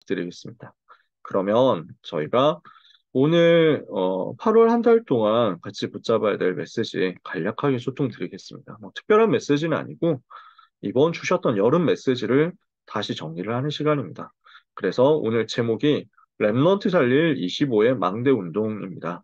부탁드리겠습니다. 그러면 저희가 오늘 8월 한 달 동안 같이 붙잡아야 될 메시지 간략하게 소통드리겠습니다. 뭐 특별한 메시지는 아니고 이번 주셨던 여름 메시지를 다시 정리를 하는 시간입니다. 그래서 오늘 제목이 랩넌트 살릴 25의 망대 운동입니다.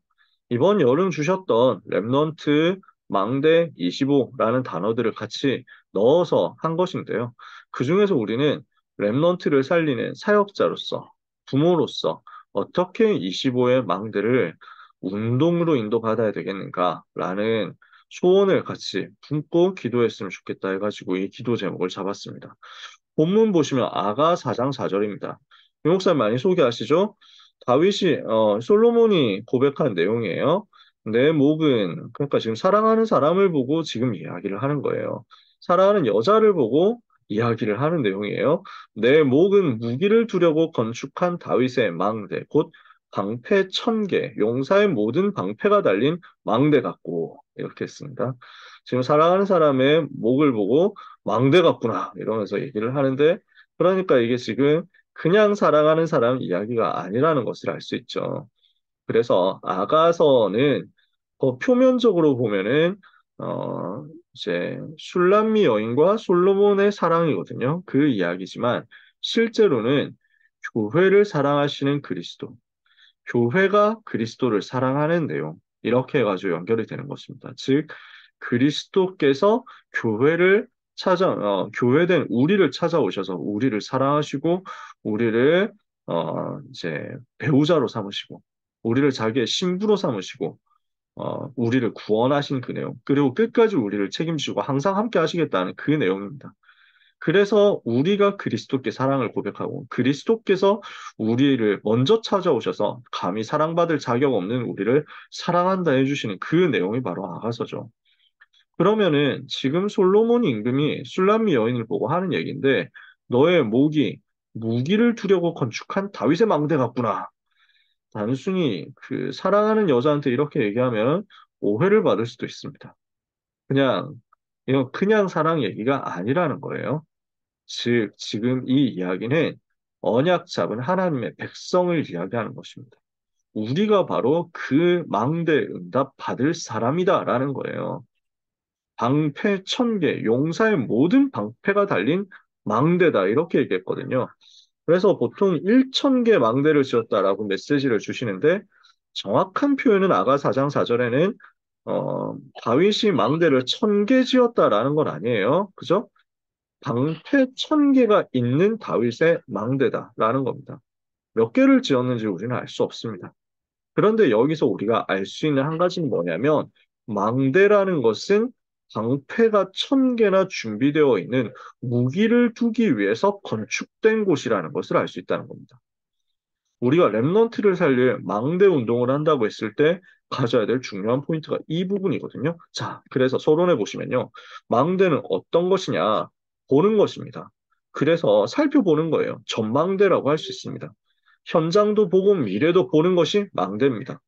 이번 여름 주셨던 랩넌트 망대 25라는 단어들을 같이 넣어서 한 것인데요. 그중에서 우리는 랩넌트를 살리는 사역자로서, 부모로서 어떻게 25의 망대를 운동으로 인도받아야 되겠는가라는 소원을 같이 품고 기도했으면 좋겠다 해가지고 이 기도 제목을 잡았습니다. 본문 보시면 아가 4장 4절입니다. 유 목사님 많이 소개하시죠? 다윗이 솔로몬이 고백한 내용이에요. 내 목은 그러니까 지금 사랑하는 사람을 보고 지금 이야기를 하는 거예요. 사랑하는 여자를 보고 이야기를 하는 내용이에요. 내 목은 무기를 두려고 건축한 다윗의 망대 곧 방패 1000개 용사의 모든 방패가 달린 망대 같고 이렇게 했습니다. 지금 사랑하는 사람의 목을 보고 망대 같구나 이러면서 얘기를 하는데 그러니까 이게 지금 그냥 사랑하는 사람 이야기가 아니라는 것을 알 수 있죠. 그래서 아가서는 표면적으로 보면은 이제 슐람미 여인과 솔로몬의 사랑이거든요. 그 이야기지만 실제로는 교회를 사랑하시는 그리스도, 교회가 그리스도를 사랑하는 내용 이렇게 해가지고 연결이 되는 것입니다. 즉 그리스도께서 교회를 교회된 우리를 찾아오셔서 우리를 사랑하시고 우리를 이제 배우자로 삼으시고 우리를 자기의 신부로 삼으시고 우리를 구원하신 그 내용 그리고 끝까지 우리를 책임지고 항상 함께 하시겠다는 그 내용입니다. 그래서 우리가 그리스도께 사랑을 고백하고 그리스도께서 우리를 먼저 찾아오셔서 감히 사랑받을 자격 없는 우리를 사랑한다 해주시는 그 내용이 바로 아가서죠. 그러면은 지금 솔로몬 임금이 술람미 여인을 보고 하는 얘기인데 너의 목이 무기를 두려고 건축한 다윗의 망대 같구나. 단순히 그 사랑하는 여자한테 이렇게 얘기하면 오해를 받을 수도 있습니다. 그냥 이건 그냥 사랑 얘기가 아니라는 거예요. 즉, 지금 이 이야기는 언약 잡은 하나님의 백성을 이야기하는 것입니다. 우리가 바로 그 망대 응답 받을 사람이다라는 거예요. 방패 1000개, 용사의 모든 방패가 달린 망대다 이렇게 얘기했거든요. 그래서 보통 1000개 망대를 지었다라고 메시지를 주시는데 정확한 표현은 아가 4장 4절에는 다윗이 망대를 1000개 지었다라는 건 아니에요. 그죠? 방패 1000개가 있는 다윗의 망대다라는 겁니다. 몇 개를 지었는지 우리는 알 수 없습니다. 그런데 여기서 우리가 알 수 있는 한 가지는 뭐냐면 망대라는 것은 방패가 1000개나 준비되어 있는 무기를 두기 위해서 건축된 곳이라는 것을 알 수 있다는 겁니다. 우리가 랩넌트를 살릴 망대 운동을 한다고 했을 때 가져야 될 중요한 포인트가 이 부분이거든요. 자, 그래서 서론에 보시면요. 망대는 어떤 것이냐 보는 것입니다. 그래서 살펴보는 거예요. 전망대라고 할 수 있습니다. 현장도 보고 미래도 보는 것이 망대입니다.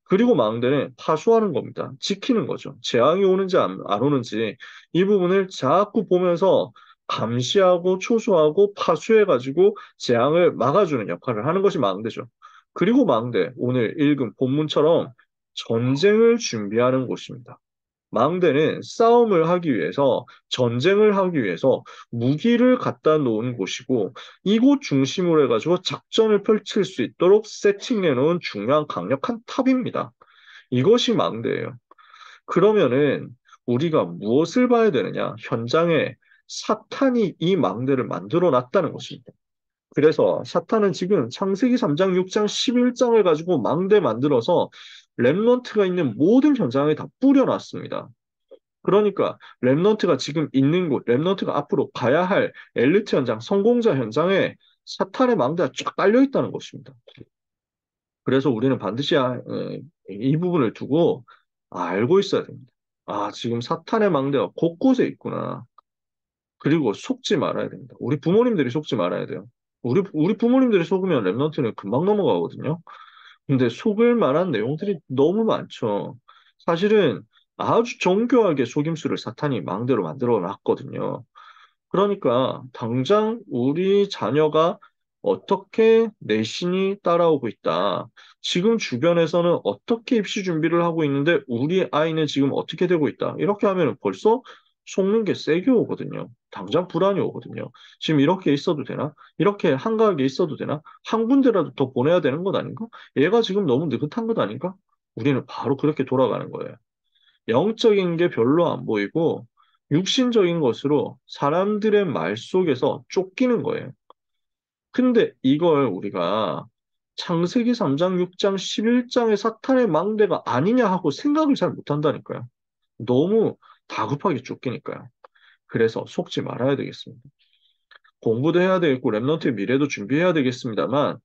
그리고 망대는 파수하는 겁니다. 지키는 거죠. 재앙이 오는지 안 오는지 이 부분을 자꾸 보면서 감시하고 초소하고 파수해가지고 재앙을 막아주는 역할을 하는 것이 망대죠. 그리고 망대, 오늘 읽은 본문처럼 전쟁을 준비하는 곳입니다. 망대는 싸움을 하기 위해서, 전쟁을 하기 위해서 무기를 갖다 놓은 곳이고, 이곳 중심으로 해가지고 작전을 펼칠 수 있도록 세팅해 놓은 중요한 강력한 탑입니다. 이것이 망대예요. 그러면은 우리가 무엇을 봐야 되느냐? 현장에 사탄이 이 망대를 만들어 놨다는 것입니다. 그래서 사탄은 지금 창세기 3장, 6장, 11장을 가지고 망대 만들어서 랩넌트가 있는 모든 현장에 다 뿌려놨습니다. 그러니까 랩넌트가 지금 있는 곳, 랩넌트가 앞으로 가야 할 엘리트 현장, 성공자 현장에 사탄의 망대가 쫙 깔려 있다는 것입니다. 그래서 우리는 반드시 이 부분을 두고 알고 있어야 됩니다. 아, 지금 사탄의 망대가 곳곳에 있구나. 그리고 속지 말아야 됩니다. 우리 부모님들이 속지 말아야 돼요. 우리 부모님들이 속으면 랩넌트는 금방 넘어가거든요. 근데 속을 만한 내용들이 너무 많죠. 사실은 아주 정교하게 속임수를 사탄이 망대로 만들어 놨거든요. 그러니까 당장 우리 자녀가 어떻게 내신이 따라오고 있다. 지금 주변에서는 어떻게 입시 준비를 하고 있는데 우리 아이는 지금 어떻게 되고 있다. 이렇게 하면 벌써 속는 게 세게 오거든요. 당장 불안이 오거든요. 지금 이렇게 있어도 되나? 이렇게 한가하게 있어도 되나? 한 군데라도 더 보내야 되는 것 아닌가? 얘가 지금 너무 느긋한 것 아닌가? 우리는 바로 그렇게 돌아가는 거예요. 영적인 게 별로 안 보이고 육신적인 것으로 사람들의 말 속에서 쫓기는 거예요. 근데 이걸 우리가 창세기 3장, 6장, 11장의 사탄의 망대가 아니냐 하고 생각을 잘 못한다니까요. 너무 다급하게 쫓기니까요. 그래서 속지 말아야 되겠습니다. 공부도 해야 되겠고 랩런트의 미래도 준비해야 되겠습니다만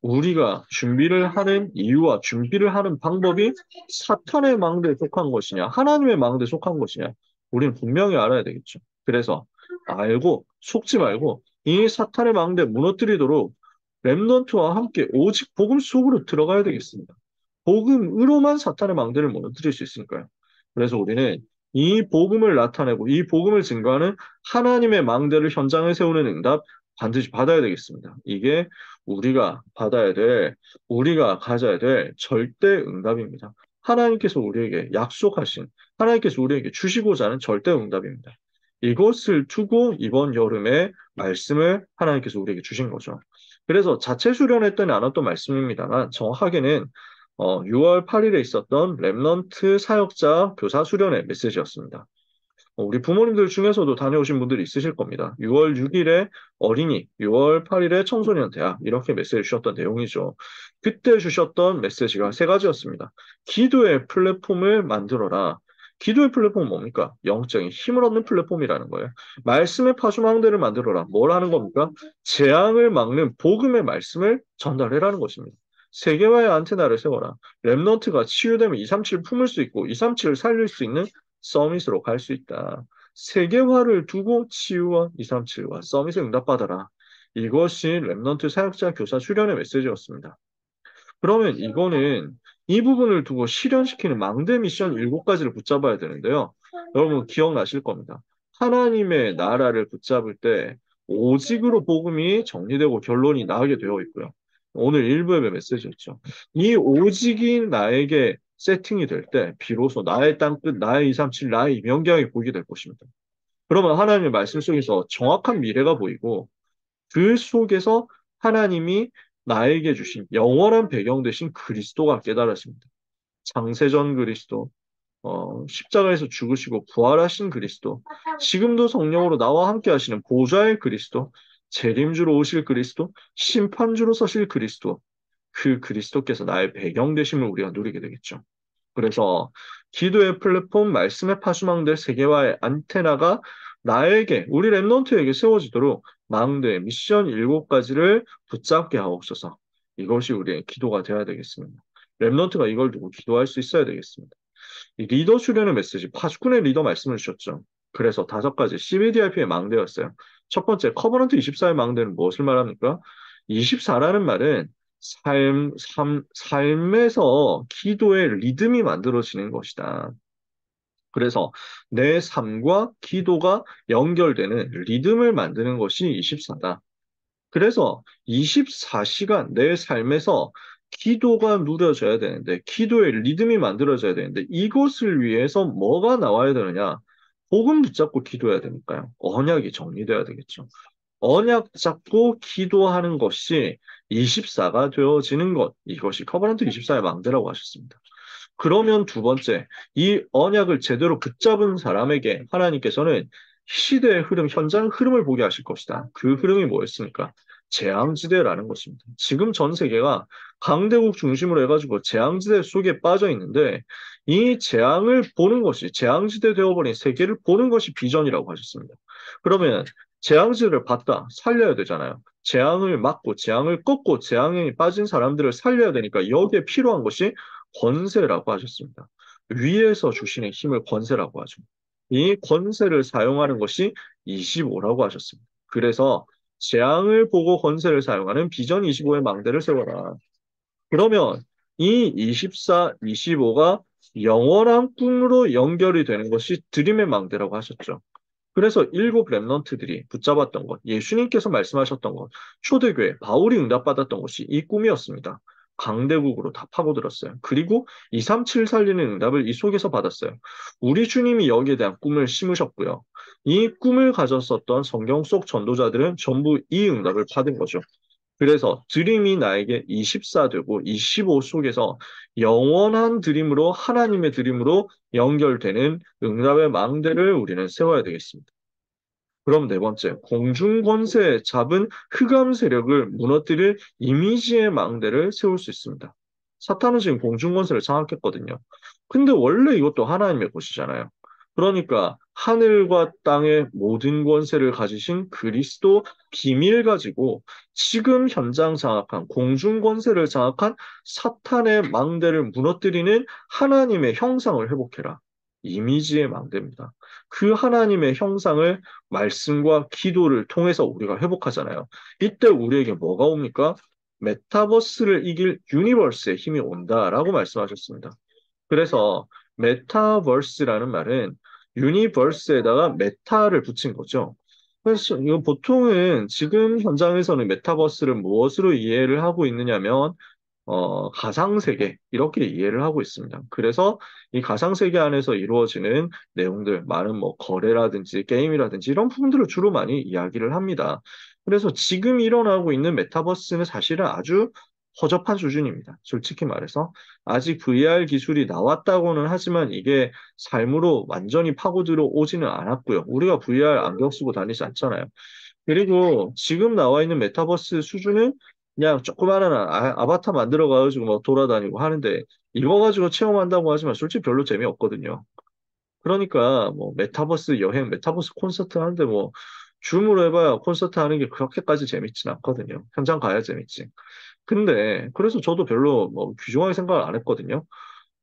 우리가 준비를 하는 이유와 준비를 하는 방법이 사탄의 망대에 속한 것이냐, 하나님의 망대에 속한 것이냐, 우리는 분명히 알아야 되겠죠. 그래서 알고 속지 말고 이 사탄의 망대 무너뜨리도록 렘넌트와 함께 오직 복음 속으로 들어가야 되겠습니다. 복음으로만 사탄의 망대를 무너뜨릴 수 있으니까요. 그래서 우리는 이 복음을 나타내고 이 복음을 증거하는 하나님의 망대를 현장에 세우는 응답 반드시 받아야 되겠습니다. 이게 우리가 받아야 될, 우리가 가져야 될 절대 응답입니다. 하나님께서 우리에게 약속하신, 하나님께서 우리에게 주시고자 하는 절대 응답입니다. 이것을 두고 이번 여름에 말씀을 하나님께서 우리에게 주신 거죠. 그래서 자체 수련했더니 나눴던 말씀입니다만 정확하게는 6월 8일에 있었던 랩넌트 사역자 교사 수련회 메시지였습니다. 우리 부모님들 중에서도 다녀오신 분들이 있으실 겁니다. 6월 6일에 어린이, 6월 8일에 청소년 대학 이렇게 메시지 주셨던 내용이죠. 그때 주셨던 메시지가 세 가지였습니다. 기도의 플랫폼을 만들어라. 기도의 플랫폼은 뭡니까? 영적인 힘을 얻는 플랫폼이라는 거예요. 말씀의 파수망대를 만들어라. 뭘 하는 겁니까? 재앙을 막는 복음의 말씀을 전달해라는 것입니다. 세계화의 안테나를 세워라. 랩넌트가 치유되면 237 품을 수 있고 237을 살릴 수 있는 서밋으로 갈 수 있다. 세계화를 두고 치유와 237과 서밋에 응답받아라. 이것이 랩넌트 사역자 교사 수련의 메시지였습니다. 그러면 이거는 이 부분을 두고 실현시키는 망대 미션 7가지를 붙잡아야 되는데요. 여러분 기억나실 겁니다. 하나님의 나라를 붙잡을 때 오직으로 복음이 정리되고 결론이 나게 되어 있고요. 오늘 일부의 메시지였죠. 이 오직이 나에게 세팅이 될 때 비로소 나의 땅끝, 나의 237, 나의 명경이 보이게 될 것입니다. 그러면 하나님의 말씀 속에서 정확한 미래가 보이고 그 속에서 하나님이 나에게 주신 영원한 배경 되신 그리스도가 깨달아집니다. 장세전 그리스도, 십자가에서 죽으시고 부활하신 그리스도, 지금도 성령으로 나와 함께 하시는 보좌의 그리스도, 재림주로 오실 그리스도, 심판주로 서실 그리스도, 그 그리스도께서 나의 배경 되심을 우리가 누리게 되겠죠. 그래서 기도의 플랫폼, 말씀의 파수망대 세계화의 안테나가 나에게, 우리 랩넌트에게 세워지도록 망대 미션 7가지를 붙잡게 하옵소서. 이것이 우리의 기도가 되어야 되겠습니다. 랩넌트가 이걸 두고 기도할 수 있어야 되겠습니다. 이 리더 수련의 메시지, 파수꾼의 리더 말씀을 주셨죠. 그래서 5가지 CBDIP의 망대였어요. 첫 번째, 커버넌트 24의 망대는 무엇을 말합니까? 24라는 말은 삶에서 기도의 리듬이 만들어지는 것이다. 그래서 내 삶과 기도가 연결되는 리듬을 만드는 것이 24다. 그래서 24시간 내 삶에서 기도가 누려져야 되는데, 기도의 리듬이 만들어져야 되는데, 이것을 위해서 뭐가 나와야 되느냐? 복음 붙잡고 기도해야 되니까요. 언약이 정리돼야 되겠죠. 언약 잡고 기도하는 것이 24가 되어지는 것. 이것이 커버넌트 24의 망대라고 하셨습니다. 그러면 두 번째, 이 언약을 제대로 붙잡은 사람에게 하나님께서는 시대의 흐름, 현장 흐름을 보게 하실 것이다. 그 흐름이 뭐였습니까? 재앙지대라는 것입니다. 지금 전 세계가 강대국 중심으로 해가지고 재앙지대 속에 빠져 있는데 이 재앙을 보는 것이 재앙지대 되어버린 세계를 보는 것이 비전이라고 하셨습니다. 그러면 재앙지대를 봤다, 살려야 되잖아요. 재앙을 막고 재앙을 꺾고 재앙에 빠진 사람들을 살려야 되니까 여기에 필요한 것이 권세라고 하셨습니다. 위에서 주시는 힘을 권세라고 하죠. 이 권세를 사용하는 것이 25라고 하셨습니다. 그래서 재앙을 보고 권세를 사용하는 비전 25의 망대를 세워라. 그러면 이 24, 25가 영원한 꿈으로 연결이 되는 것이 드림의 망대라고 하셨죠. 그래서 일곱 렘넌트들이 붙잡았던 것, 예수님께서 말씀하셨던 것, 초대교회, 바울이 응답받았던 것이 이 꿈이었습니다. 강대국으로 다 파고들었어요. 그리고 237 살리는 응답을 이 속에서 받았어요. 우리 주님이 여기에 대한 꿈을 심으셨고요. 이 꿈을 가졌었던 성경 속 전도자들은 전부 이 응답을 받은 거죠. 그래서 드림이 나에게 24 되고 25 속에서 영원한 드림으로 하나님의 드림으로 연결되는 응답의 망대를 우리는 세워야 되겠습니다. 그럼 네 번째, 공중권세 잡은 흑암 세력을 무너뜨릴 이미지의 망대를 세울 수 있습니다. 사탄은 지금 공중권세를 장악했거든요. 근데 원래 이것도 하나님의 것이잖아요. 그러니까 하늘과 땅의 모든 권세를 가지신 그리스도 비밀 가지고 지금 현장 장악한 공중권세를 장악한 사탄의 망대를 무너뜨리는 하나님의 형상을 회복해라. 이미지의 망대입니다. 그 하나님의 형상을 말씀과 기도를 통해서 우리가 회복하잖아요. 이때 우리에게 뭐가 옵니까? 메타버스를 이길 유니버스의 힘이 온다라고 말씀하셨습니다. 그래서 메타버스라는 말은 유니버스에다가 메타를 붙인 거죠. 그래서 이거 보통은 지금 현장에서는 메타버스를 무엇으로 이해를 하고 있느냐면 가상세계, 이렇게 이해를 하고 있습니다. 그래서 이 가상세계 안에서 이루어지는 내용들, 많은 뭐 거래라든지 게임이라든지 이런 부분들을 주로 많이 이야기를 합니다. 그래서 지금 일어나고 있는 메타버스는 사실은 아주 허접한 수준입니다. 솔직히 말해서. 아직 VR 기술이 나왔다고는 하지만 이게 삶으로 완전히 파고 들어오지는 않았고요. 우리가 VR 안경 쓰고 다니지 않잖아요. 그리고 지금 나와 있는 메타버스 수준은 그냥 조그마한 아바타 만들어가지고 뭐 돌아다니고 하는데 이거 가지고 체험한다고 하지만 솔직히 별로 재미없거든요. 그러니까 뭐 메타버스 여행, 메타버스 콘서트 하는데 뭐 줌으로 해봐야 콘서트 하는 게 그렇게까지 재밌진 않거든요. 현장 가야 재밌지. 근데 그래서 저도 별로 뭐 귀중하게 생각을 안 했거든요.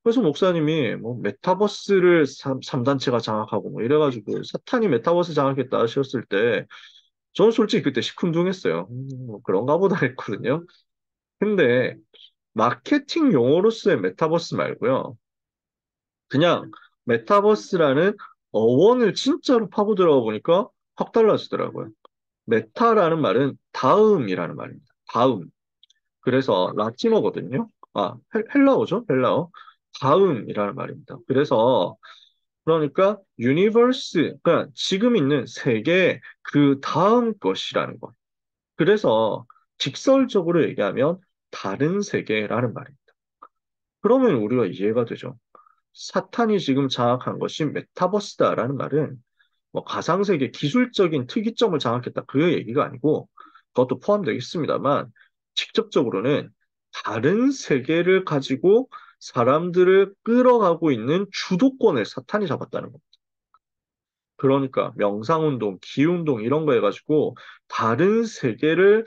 그래서 목사님이 뭐 메타버스를 3단체가 장악하고 뭐 이래가지고 사탄이 메타버스 장악했다 하셨을 때 저는 솔직히 그때 시큰둥했어요. 뭐 그런가 보다 했거든요. 근데 마케팅 용어로서의 메타버스 말고요. 그냥 메타버스라는 어원을 진짜로 파고 들어가 보니까 확 달라지더라고요. 메타라는 말은 다음이라는 말입니다. 다음. 그래서 라틴어거든요. 헬라어죠? 헬라어. 다음이라는 말입니다. 그래서 그러니까 유니버스, 그러니까 지금 있는 세계 그 다음 것이라는 거. 그래서 직설적으로 얘기하면 다른 세계라는 말입니다. 그러면 우리가 이해가 되죠. 사탄이 지금 장악한 것이 메타버스다라는 말은 뭐 가상세계 기술적인 특이점을 장악했다 그 얘기가 아니고 그것도 포함되겠습니다만 직접적으로는 다른 세계를 가지고 사람들을 끌어가고 있는 주도권을 사탄이 잡았다는 겁니다. 그러니까 명상운동, 기운동 이런 거 해가지고 다른 세계를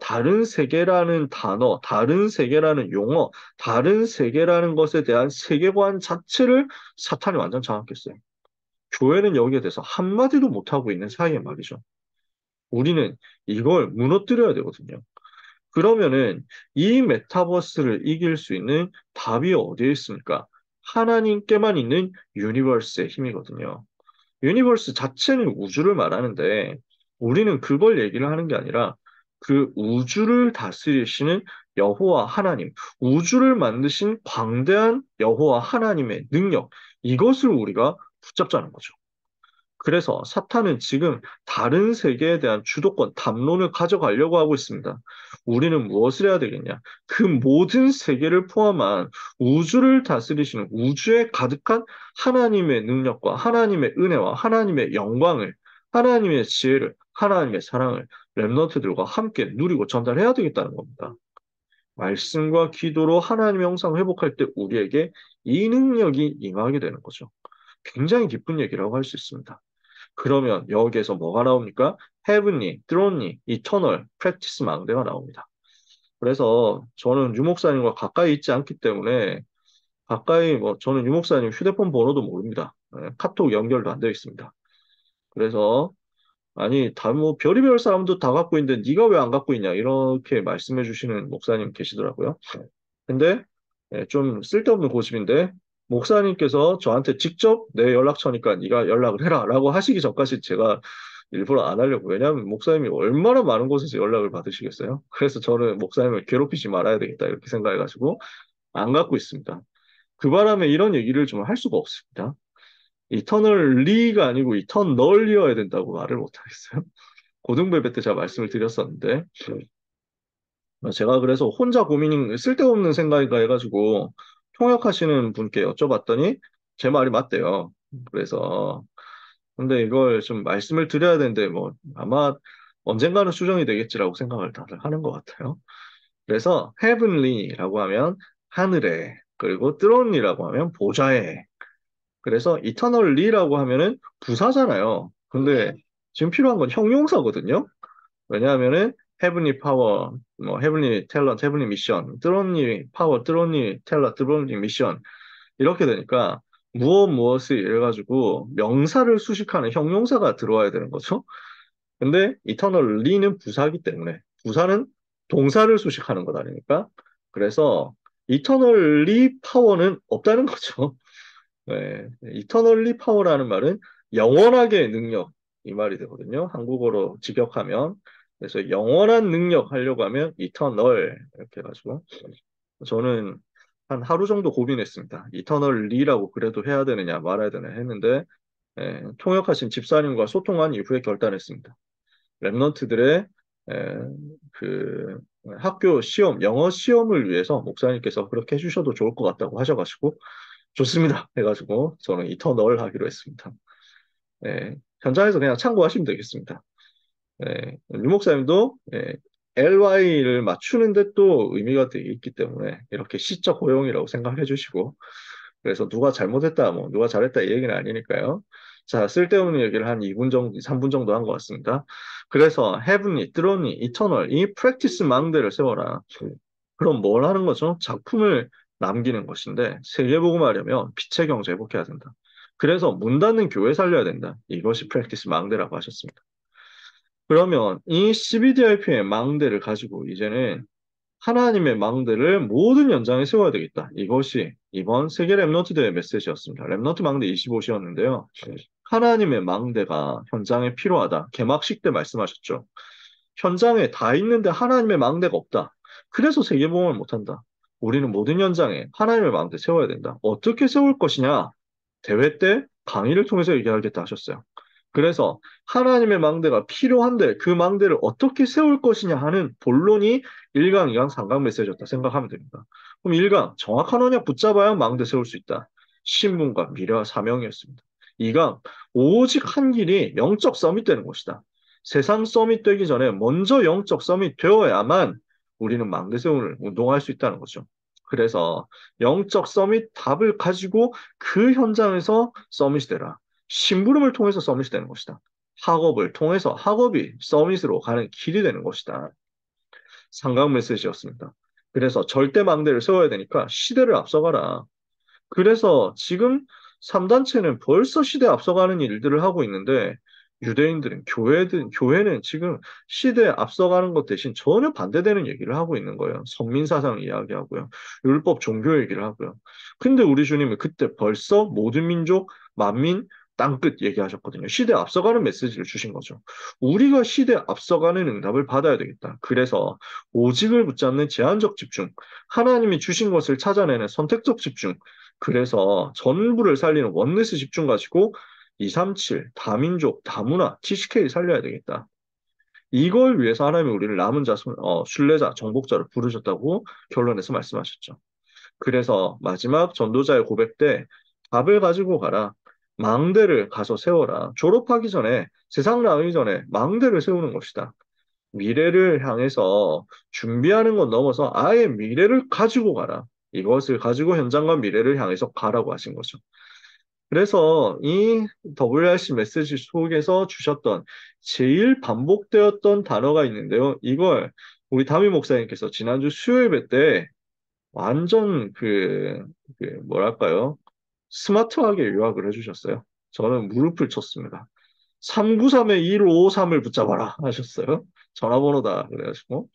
다른 세계라는 단어, 다른 세계라는 용어, 다른 세계라는 것에 대한 세계관 자체를 사탄이 완전 장악했어요. 교회는 여기에 대해서 한마디도 못하고 있는 사이에 말이죠. 우리는 이걸 무너뜨려야 되거든요. 그러면은 이 메타버스를 이길 수 있는 답이 어디에 있습니까? 하나님께만 있는 유니버스의 힘이거든요. 유니버스 자체는 우주를 말하는데 우리는 그걸 얘기를 하는 게 아니라 그 우주를 다스리시는 여호와 하나님, 우주를 만드신 광대한 여호와 하나님의 능력, 이것을 우리가 붙잡자는 거죠. 그래서 사탄은 지금 다른 세계에 대한 주도권, 담론을 가져가려고 하고 있습니다. 우리는 무엇을 해야 되겠냐? 그 모든 세계를 포함한 우주를 다스리시는 우주에 가득한 하나님의 능력과 하나님의 은혜와 하나님의 영광을, 하나님의 지혜를, 하나님의 사랑을 렘넌트들과 함께 누리고 전달해야 되겠다는 겁니다. 말씀과 기도로 하나님의 형상을 회복할 때 우리에게 이 능력이 임하게 되는 거죠. 굉장히 기쁜 얘기라고 할 수 있습니다. 그러면 여기에서 뭐가 나옵니까? 헤븐리, 드론리, 이터널, 프랙티스 망대가 나옵니다. 그래서 저는 유 목사님과 가까이 있지 않기 때문에 가까이 뭐 저는 유 목사님 휴대폰 번호도 모릅니다. 카톡 연결도 안 되어 있습니다. 그래서 아니 다 뭐 별의별 사람도 다 갖고 있는데 네가 왜 안 갖고 있냐 이렇게 말씀해 주시는 목사님 계시더라고요. 근데 좀 쓸데없는 고집인데 목사님께서 저한테 직접 내 연락처니까 네가 연락을 해라 라고 하시기 전까지 제가 일부러 안 하려고. 왜냐하면 목사님이 얼마나 많은 곳에서 연락을 받으시겠어요? 그래서 저는 목사님을 괴롭히지 말아야 되겠다 이렇게 생각해가지고 안 갖고 있습니다. 그 바람에 이런 얘기를 좀 할 수가 없습니다. 이터널리가 아니고 이터널리어야 된다고 말을 못 하겠어요. 고등배배 때 제가 말씀을 드렸었는데 제가 그래서 혼자 고민이 쓸데없는 생각인가 해가지고 통역하시는 분께 여쭤봤더니 제 말이 맞대요. 그래서 근데 이걸 좀 말씀을 드려야 되는데 뭐 아마 언젠가는 수정이 되겠지라고 생각을 다들 하는 것 같아요. 그래서 heavenly라고 하면 하늘에, 그리고 throne이라고 하면 보좌에, 그래서 eternally라고 하면은 부사잖아요. 근데 지금 필요한 건 형용사거든요. 왜냐하면은 heavenly power, 뭐 heavenly talent, heavenly mission, thronely power, thronely talent, thronely mission 이렇게 되니까 무엇을 이래가지고 명사를 수식하는 형용사가 들어와야 되는 거죠. 근데 eternally는 부사이기 때문에 부사는 동사를 수식하는 것 아닙니까? 그래서 eternally power는 없다는 거죠. 네, eternally power라는 말은 영원하게 능력 이 말이 되거든요. 한국어로 직역하면 그래서 영원한 능력 하려고 하면 eternal 이렇게 해가지고 저는 한 하루 정도 고민했습니다. eternally라고 그래도 해야 되느냐 말아야 되나 했는데 통역하신 집사님과 소통한 이후에 결단했습니다. 랩런트들의 에, 그 학교 시험, 영어 시험을 위해서 목사님께서 그렇게 해주셔도 좋을 것 같다고 하셔가지고 좋습니다. 해가지고 저는 이터널 하기로 했습니다. 현장에서 그냥 참고하시면 되겠습니다. 유 목사님도 LY를 맞추는데 또 의미가 되게 있기 때문에 이렇게 시적 고용이라고 생각해 주시고 그래서 누가 잘못했다, 뭐 누가 잘했다 이 얘기는 아니니까요. 자, 쓸데없는 얘기를 한 2분 정도, 3분 정도 한 것 같습니다. 그래서 heavenly, throne이, eternal 이 프랙티스 망대를 세워라. 그럼 뭘 하는 거죠? 작품을 남기는 것인데 세계복음 하려면 빛의 경제 회복해야 된다. 그래서 문 닫는 교회 살려야 된다. 이것이 프랙티스 망대라고 하셨습니다. 그러면 이 CBDIP의 망대를 가지고 이제는 하나님의 망대를 모든 연장에 세워야 되겠다. 이것이 이번 세계 랩너트 대회 메시지였습니다. 랩너트 망대 25시였는데요. 하나님의 망대가 현장에 필요하다. 개막식 때 말씀하셨죠. 현장에 다 있는데 하나님의 망대가 없다. 그래서 세계복음을 못한다. 우리는 모든 현장에 하나님의 망대 세워야 된다. 어떻게 세울 것이냐? 대회 때 강의를 통해서 얘기하겠다 하셨어요. 그래서 하나님의 망대가 필요한데 그 망대를 어떻게 세울 것이냐 하는 본론이 1강, 2강, 3강 메시지였다 생각하면 됩니다. 그럼 1강, 정확한 언약 붙잡아야 망대 세울 수 있다. 신분과 미래와 사명이었습니다. 2강, 오직 한 길이 영적 서밋 되는 것이다. 세상 서밋 되기 전에 먼저 영적 서밋 되어야만 우리는 망대 세움을 운동할 수 있다는 거죠. 그래서 영적 서밋 답을 가지고 그 현장에서 서밋이 되라. 심부름을 통해서 서밋이 되는 것이다. 학업을 통해서 학업이 서밋으로 가는 길이 되는 것이다. 상강 메시지였습니다. 그래서 절대 망대를 세워야 되니까 시대를 앞서가라. 그래서 지금 3단체는 벌써 시대에 앞서가는 일들을 하고 있는데 유대인들은 교회는 지금 시대에 앞서가는 것 대신 전혀 반대되는 얘기를 하고 있는 거예요. 선민사상 이야기하고요. 율법 종교 얘기를 하고요. 근데 우리 주님은 그때 벌써 모든 민족, 만민, 땅끝 얘기하셨거든요. 시대에 앞서가는 메시지를 주신 거죠. 우리가 시대에 앞서가는 응답을 받아야 되겠다. 그래서 오직을 붙잡는 제한적 집중, 하나님이 주신 것을 찾아내는 선택적 집중, 그래서 전부를 살리는 원네스 집중 가지고 237, 다민족, 다문화, TCK 살려야 되겠다. 이걸 위해서 하나님이 우리를 남은 자, 순례자, 정복자를 부르셨다고 결론에서 말씀하셨죠. 그래서 마지막 전도자의 고백 때 답을 가지고 가라. 망대를 가서 세워라. 졸업하기 전에, 세상 나가기 전에 망대를 세우는 것이다. 미래를 향해서 준비하는 것 넘어서 아예 미래를 가지고 가라. 이것을 가지고 현장과 미래를 향해서 가라고 하신 거죠. 그래서 이 WRC 메시지 속에서 주셨던 제일 반복되었던 단어가 있는데요. 이걸 우리 담임 목사님께서 지난주 수요일 때 완전 뭐랄까요? 스마트하게 요약을 해주셨어요. 저는 무릎을 쳤습니다. 393-1553을 붙잡아라 하셨어요. 전화번호다. 그래가지고.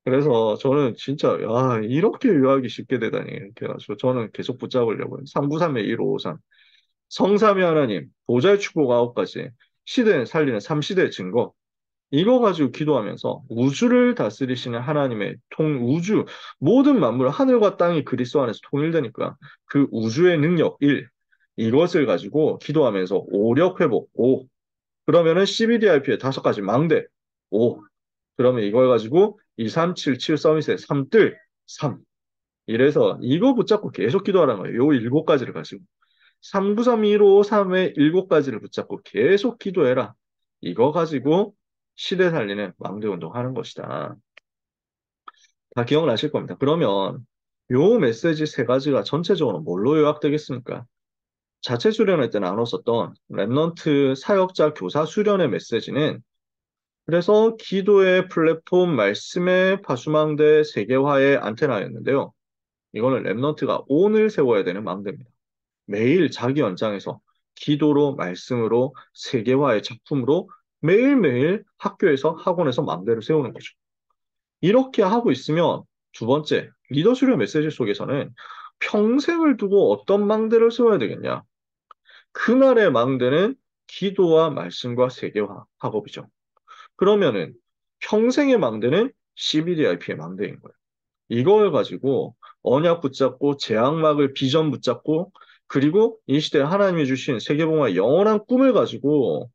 그래서 저는 진짜, 야, 이렇게 유학이 쉽게 되다니. 이렇게 해가지고 저는 계속 붙잡으려고요. 393-1553. 성삼위 하나님, 보좌의 축복 9가지, 시대 살리는 3시대 증거. 이거 가지고 기도하면서 우주를 다스리시는 하나님의 우주, 모든 만물, 하늘과 땅이 그리스도 안에서 통일되니까 그 우주의 능력 1, 이것을 가지고 기도하면서 오력 회복 5, 그러면은 CBDIP의 5가지 망대 5, 그러면 이걸 가지고 2377 서밋의 3뜰 3. 이래서 이거 붙잡고 계속 기도하라는 거예요. 요 7가지를 가지고. 3931553의 7가지를 붙잡고 계속 기도해라. 이거 가지고 시대 살리는 망대 운동하는 것이다. 다 기억나실 겁니다. 그러면 요 메시지 3가지가 전체적으로 뭘로 요약되겠습니까? 자체 수련회 때 나눴었던 랩넌트 사역자 교사 수련의 메시지는 그래서 기도의 플랫폼 말씀의 파수망대 세계화의 안테나였는데요. 이거는 랩넌트가 오늘 세워야 되는 망대입니다. 매일 자기 연장에서 기도로 말씀으로 세계화의 작품으로 매일매일 학교에서 학원에서 망대를 세우는 거죠. 이렇게 하고 있으면 두 번째, 리더 수련 메시지 속에서는 평생을 두고 어떤 망대를 세워야 되겠냐? 그날의 망대는 기도와 말씀과 세계화 학업이죠. 그러면은 평생의 망대는 CBDIP의 망대인 거예요. 이걸 가지고 언약 붙잡고 제약막을 비전 붙잡고 그리고 이 시대에 하나님이 주신 세계봉화의 영원한 꿈을 가지고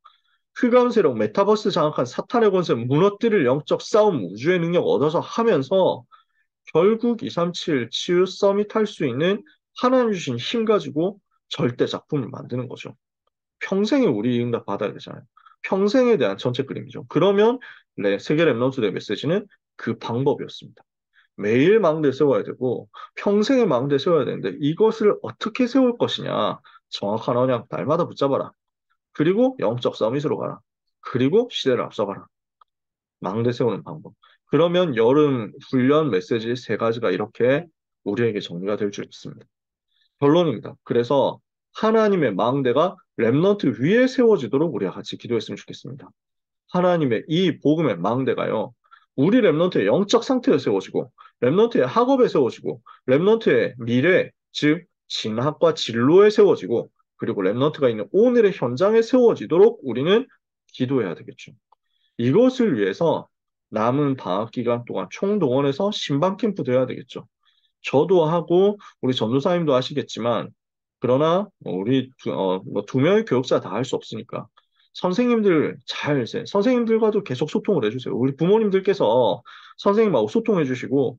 흑암세력 메타버스 장악한 사탄의 권세 무너뜨릴 영적 싸움 우주의 능력 얻어서 하면서 결국 237 치유 서밋 할 수 있는 하나님 주신 힘 가지고 절대 작품을 만드는 거죠. 평생에 우리 응답 받아야 되잖아요. 평생에 대한 전체 그림이죠. 그러면 세계 랩넌트의 메시지는 그 방법이었습니다. 매일 망대 세워야 되고 평생에 망대 세워야 되는데 이것을 어떻게 세울 것이냐. 정확한 언약 날마다 붙잡아라. 그리고 영적 서밋으로 가라. 그리고 시대를 앞서가라. 망대 세우는 방법. 그러면 여름 훈련 메시지 3가지가 이렇게 우리에게 정리가 될 줄 믿습니다. 결론입니다. 그래서 하나님의 망대가 랩넌트 위에 세워지도록 우리가 같이 기도했으면 좋겠습니다. 하나님의 이 복음의 망대가요. 우리 랩넌트의 영적 상태에 세워지고 랩넌트의 학업에 세워지고 랩넌트의 미래, 즉 진학과 진로에 세워지고 그리고 랩넌트가 있는 오늘의 현장에 세워지도록 우리는 기도해야 되겠죠. 이것을 위해서 남은 방학 기간 동안 총동원해서 신방 캠프 돼야 되겠죠. 저도 하고 우리 전도사님도 하시겠지만 그러나 우리 뭐두 명의 교육자 다 할 수 없으니까 선생님들 선생님들과도 계속 소통을 해주세요. 우리 부모님들께서 선생님하고 소통해 주시고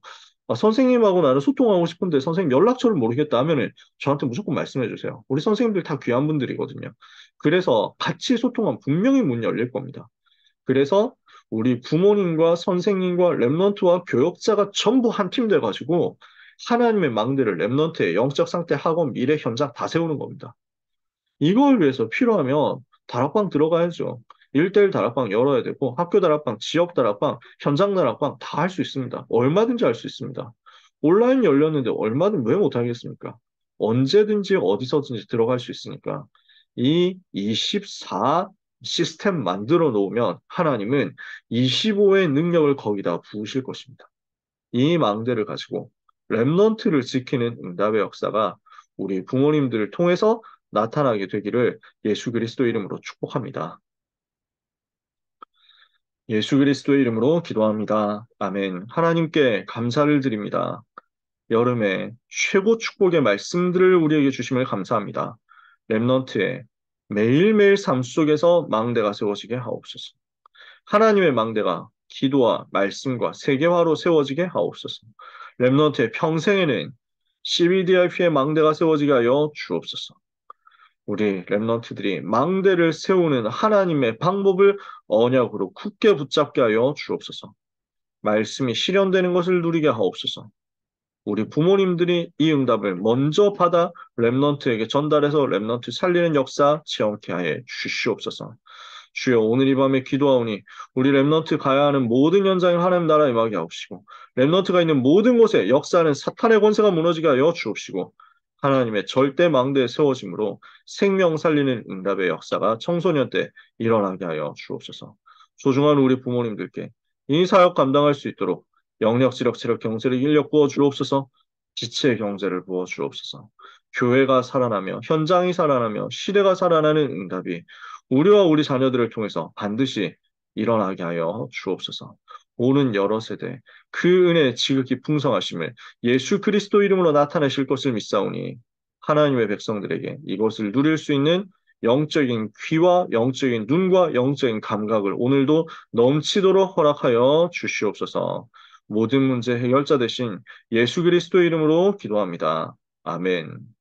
선생님하고 나는 소통하고 싶은데 선생님 연락처를 모르겠다 하면은 저한테 무조건 말씀해 주세요. 우리 선생님들 다 귀한 분들이거든요. 그래서 같이 소통하면 분명히 문 열릴 겁니다. 그래서 우리 부모님과 선생님과 랩넌트와 교역자가 전부 한 팀 돼가지고 하나님의 망대를 랩넌트의 영적 상태 학원 미래 현장 다 세우는 겁니다. 이걸 위해서 필요하면 다락방 들어가야죠. 1대1 다락방 열어야 되고 학교 다락방, 지역 다락방, 현장 다락방 다 할 수 있습니다. 얼마든지 할 수 있습니다. 온라인 열렸는데 얼마든 왜 못하겠습니까? 언제든지 어디서든지 들어갈 수 있으니까 이 24 시스템 만들어 놓으면 하나님은 25의 능력을 거기다 부으실 것입니다. 이 망대를 가지고 랩넌트를 지키는 응답의 역사가 우리 부모님들을 통해서 나타나게 되기를 예수 그리스도 이름으로 축복합니다. 예수 그리스도의 이름으로 기도합니다. 아멘. 하나님께 감사를 드립니다. 여름에 최고 축복의 말씀들을 우리에게 주심을 감사합니다. 랩넌트의 매일매일 삶 속에서 망대가 세워지게 하옵소서. 하나님의 망대가 기도와 말씀과 세계화로 세워지게 하옵소서. 랩넌트의 평생에는 CBDIP의 망대가 세워지게 하여 주옵소서. 우리 랩넌트들이 망대를 세우는 하나님의 방법을 언약으로 굳게 붙잡게 하여 주옵소서. 말씀이 실현되는 것을 누리게 하옵소서. 우리 부모님들이 이 응답을 먼저 받아 랩넌트에게 전달해서 랩넌트 살리는 역사 체험케 하여 주시옵소서. 주여 오늘 이 밤에 기도하오니 우리 랩넌트 가야 하는 모든 현장에 하나님 나라 임하게 하옵시고 랩넌트가 있는 모든 곳에 역사하는 사탄의 권세가 무너지게 하여 주옵시고 하나님의 절대 망대에 세워짐으로 생명 살리는 응답의 역사가 청소년 때 일어나게 하여 주옵소서. 소중한 우리 부모님들께 이 사역 감당할 수 있도록 영력, 지력, 체력, 경제를 인력 부어 주옵소서. 지체의 경제를 부어 주옵소서. 교회가 살아나며 현장이 살아나며 시대가 살아나는 응답이 우리와 우리 자녀들을 통해서 반드시 일어나게 하여 주옵소서. 오는 여러 세대 그 은혜의 지극히 풍성하심을 예수 그리스도 이름으로 나타내실 것을 믿사오니 하나님의 백성들에게 이것을 누릴 수 있는 영적인 귀와 영적인 눈과 영적인 감각을 오늘도 넘치도록 허락하여 주시옵소서. 모든 문제 해결자 되신 예수 그리스도 이름으로 기도합니다. 아멘.